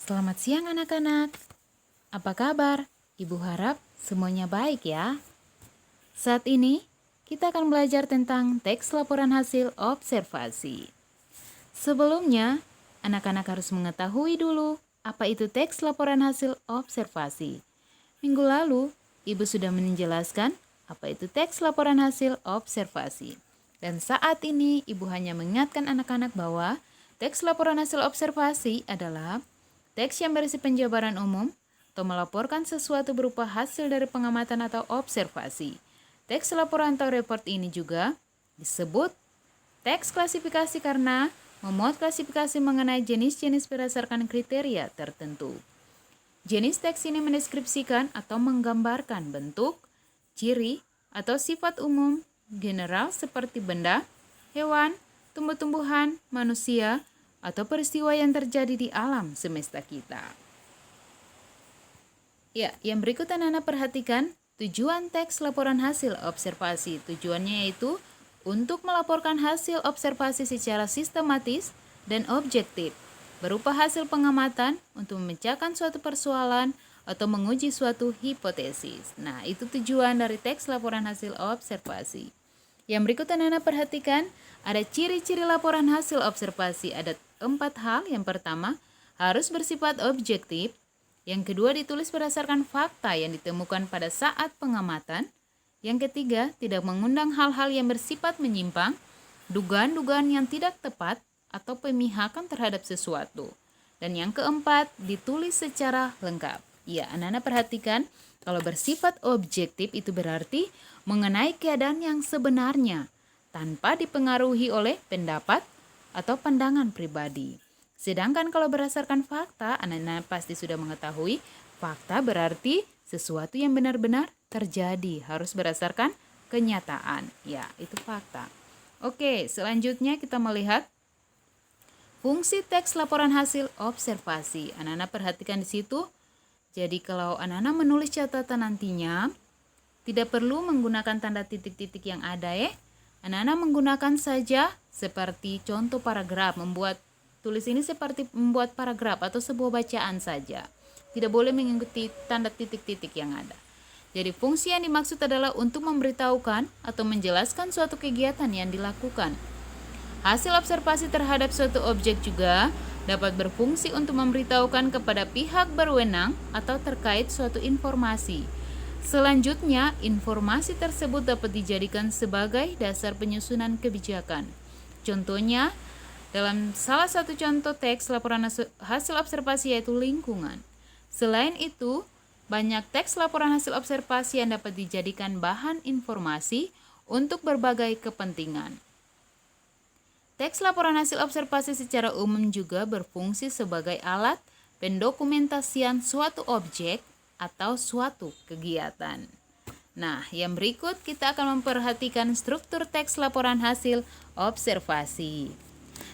Selamat siang anak-anak. Apa kabar? Ibu harap semuanya baik ya. Saat ini kita akan belajar tentang teks laporan hasil observasi. Sebelumnya, anak-anak harus mengetahui dulu apa itu teks laporan hasil observasi. Minggu lalu, Ibu sudah menjelaskan apa itu teks laporan hasil observasi. Dan saat ini, Ibu hanya mengingatkan anak-anak bahwa teks laporan hasil observasi adalah teks yang berisi penjabaran umum atau melaporkan sesuatu berupa hasil dari pengamatan atau observasi. Teks laporan atau report ini juga disebut teks klasifikasi karena memuat klasifikasi mengenai jenis-jenis berdasarkan kriteria tertentu. Jenis teks ini mendeskripsikan atau menggambarkan bentuk, ciri, atau sifat umum general seperti benda, hewan, tumbuh-tumbuhan, manusia, atau peristiwa yang terjadi di alam semesta kita. Ya, yang berikut anak-anak perhatikan tujuan teks laporan hasil observasi. Tujuannya yaitu untuk melaporkan hasil observasi secara sistematis dan objektif, berupa hasil pengamatan untuk memecahkan suatu persoalan atau menguji suatu hipotesis. Nah, itu tujuan dari teks laporan hasil observasi. Yang berikut anak-anak perhatikan, ada ciri-ciri laporan hasil observasi. Ada 4 hal. Yang pertama, harus bersifat objektif. Yang kedua, ditulis berdasarkan fakta yang ditemukan pada saat pengamatan. Yang ketiga, tidak mengundang hal-hal yang bersifat menyimpang, dugaan-dugaan yang tidak tepat, atau pemihakan terhadap sesuatu. Dan yang keempat, ditulis secara lengkap. Ya, anak-anak perhatikan, kalau bersifat objektif itu berarti mengenai keadaan yang sebenarnya, tanpa dipengaruhi oleh pendapat atau pandangan pribadi. Sedangkan kalau berdasarkan fakta, anak-anak pasti sudah mengetahui, fakta berarti sesuatu yang benar-benar terjadi, harus berdasarkan kenyataan. Ya, itu fakta. Oke, selanjutnya kita melihat fungsi teks laporan hasil observasi. Anak-anak perhatikan di situ. Jadi kalau anak-anak menulis catatan nantinya, tidak perlu menggunakan tanda titik-titik yang ada ya. Anak-anak menggunakan saja seperti contoh paragraf, tulis ini seperti membuat paragraf atau sebuah bacaan saja. Tidak boleh mengikuti tanda titik-titik yang ada. Jadi fungsi yang dimaksud adalah untuk memberitahukan atau menjelaskan suatu kegiatan yang dilakukan. Hasil observasi terhadap suatu objek juga dapat berfungsi untuk memberitahukan kepada pihak berwenang atau terkait suatu informasi. Selanjutnya, informasi tersebut dapat dijadikan sebagai dasar penyusunan kebijakan. Contohnya, dalam salah satu contoh teks laporan hasil observasi yaitu lingkungan. Selain itu, banyak teks laporan hasil observasi yang dapat dijadikan bahan informasi untuk berbagai kepentingan. Teks laporan hasil observasi secara umum juga berfungsi sebagai alat pendokumentasian suatu objek atau suatu kegiatan. Nah, yang berikut kita akan memperhatikan struktur teks laporan hasil observasi.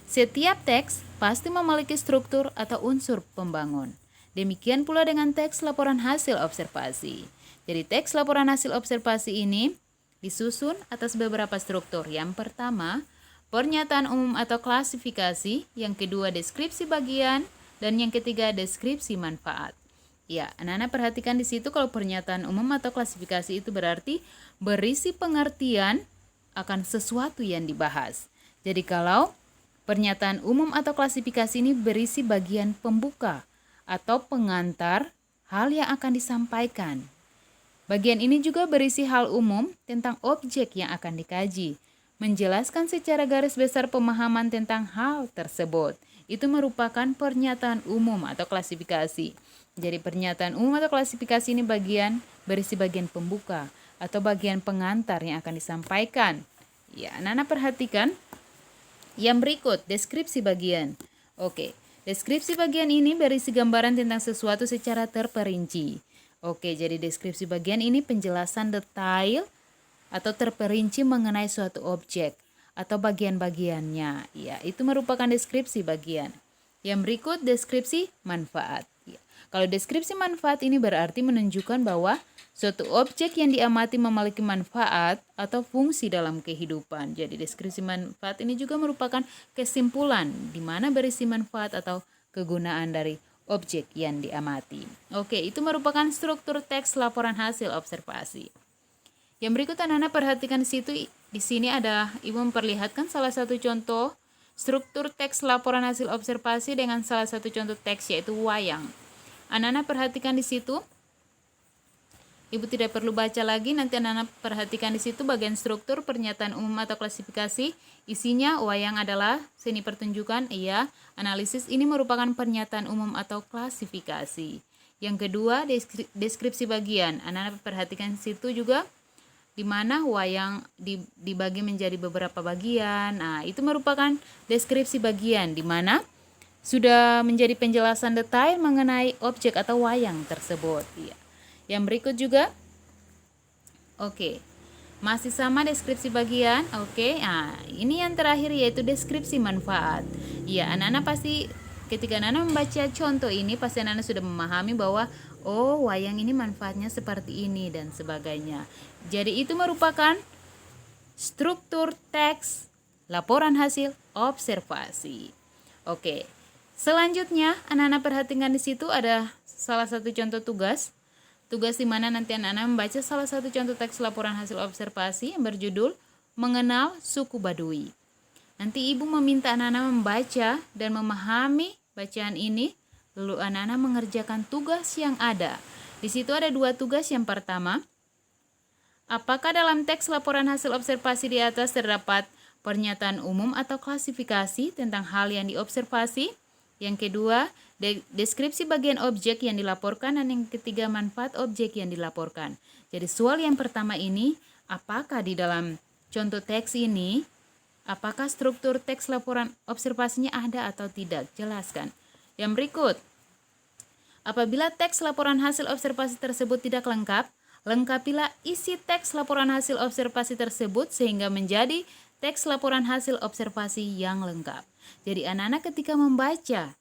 Setiap teks pasti memiliki struktur atau unsur pembangun. Demikian pula dengan teks laporan hasil observasi. Jadi teks laporan hasil observasi ini disusun atas beberapa struktur. Yang pertama, pernyataan umum atau klasifikasi, yang kedua deskripsi bagian, dan yang ketiga deskripsi manfaat. Ya, anak-anak perhatikan di situ kalau pernyataan umum atau klasifikasi itu berarti berisi pengertian akan sesuatu yang dibahas. Jadi kalau pernyataan umum atau klasifikasi ini berisi bagian pembuka atau pengantar hal yang akan disampaikan. Bagian ini juga berisi hal umum tentang objek yang akan dikaji, menjelaskan secara garis besar pemahaman tentang hal tersebut. Itu merupakan pernyataan umum atau klasifikasi. Jadi pernyataan umum atau klasifikasi ini berisi bagian pembuka atau bagian pengantar yang akan disampaikan. Ya, anak-anak perhatikan. Yang berikut, deskripsi bagian. Oke, deskripsi bagian ini berisi gambaran tentang sesuatu secara terperinci. Oke, jadi deskripsi bagian ini penjelasan detail atau terperinci mengenai suatu objek atau bagian-bagiannya. Ya, itu merupakan deskripsi bagian. Yang berikut deskripsi manfaat. Ya. Kalau deskripsi manfaat ini berarti menunjukkan bahwa suatu objek yang diamati memiliki manfaat atau fungsi dalam kehidupan. Jadi deskripsi manfaat ini juga merupakan kesimpulan di mana berisi manfaat atau kegunaan dari objek yang diamati. Oke, itu merupakan struktur teks laporan hasil observasi. Yang berikut anak-anak perhatikan di sini ada Ibu memperlihatkan salah satu contoh struktur teks laporan hasil observasi dengan salah satu contoh teks yaitu wayang. Anak-anak perhatikan di situ. Ibu tidak perlu baca lagi, nanti anak-anak perhatikan di situ bagian struktur pernyataan umum atau klasifikasi. Isinya wayang adalah seni pertunjukan, iya. Analisis ini merupakan pernyataan umum atau klasifikasi. Yang kedua, deskripsi bagian. Anak-anak perhatikan di situ juga di mana wayang dibagi menjadi beberapa bagian. Nah, itu merupakan deskripsi bagian di mana sudah menjadi penjelasan detail mengenai objek atau wayang tersebut, iya. Yang berikut juga, oke, masih sama deskripsi bagian, oke. Nah, ini yang terakhir yaitu deskripsi manfaat. Ya, anak-anak pasti ketika anak-anak membaca contoh ini, pasti anak-anak sudah memahami bahwa oh, wayang ini manfaatnya seperti ini dan sebagainya. Jadi itu merupakan struktur teks laporan hasil observasi. Oke. Selanjutnya, anak-anak perhatikan di situ ada salah satu contoh tugas. Tugas di mana nanti anak-anak membaca salah satu contoh teks laporan hasil observasi yang berjudul Mengenal Suku Baduy. Nanti Ibu meminta anak-anak membaca dan memahami bacaan ini, lalu anak-anak mengerjakan tugas yang ada. Di situ ada dua tugas. Yang pertama, apakah dalam teks laporan hasil observasi di atas terdapat pernyataan umum atau klasifikasi tentang hal yang diobservasi? Yang kedua, deskripsi bagian objek yang dilaporkan, dan yang ketiga, manfaat objek yang dilaporkan. Jadi soal yang pertama ini, apakah di dalam contoh teks ini, apakah struktur teks laporan observasinya ada atau tidak? Jelaskan. Yang berikut, apabila teks laporan hasil observasi tersebut tidak lengkap, lengkapilah isi teks laporan hasil observasi tersebut sehingga menjadi teks laporan hasil observasi yang lengkap. Jadi anak-anak ketika membaca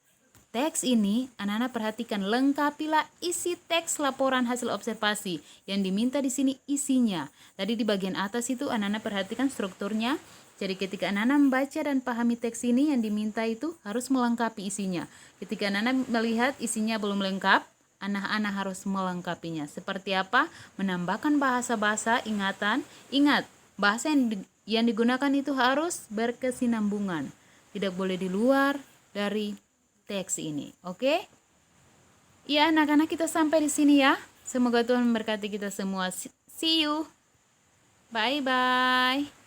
teks ini, anak-anak perhatikan lengkapilah isi teks laporan hasil observasi. Yang diminta di sini isinya. Tadi di bagian atas itu anak-anak perhatikan strukturnya. Jadi ketika anak-anak membaca dan pahami teks ini, yang diminta itu harus melengkapi isinya. Ketika anak-anak melihat isinya belum lengkap, anak-anak harus melengkapinya. Seperti apa? Menambahkan bahasa-bahasa ingatan. Ingat, bahasa yang digunakan itu harus berkesinambungan. Tidak boleh di luar dari teks ini. Oke? Ya, anak-anak, kita sampai di sini ya. Semoga Tuhan memberkati kita semua. See you. Bye-bye.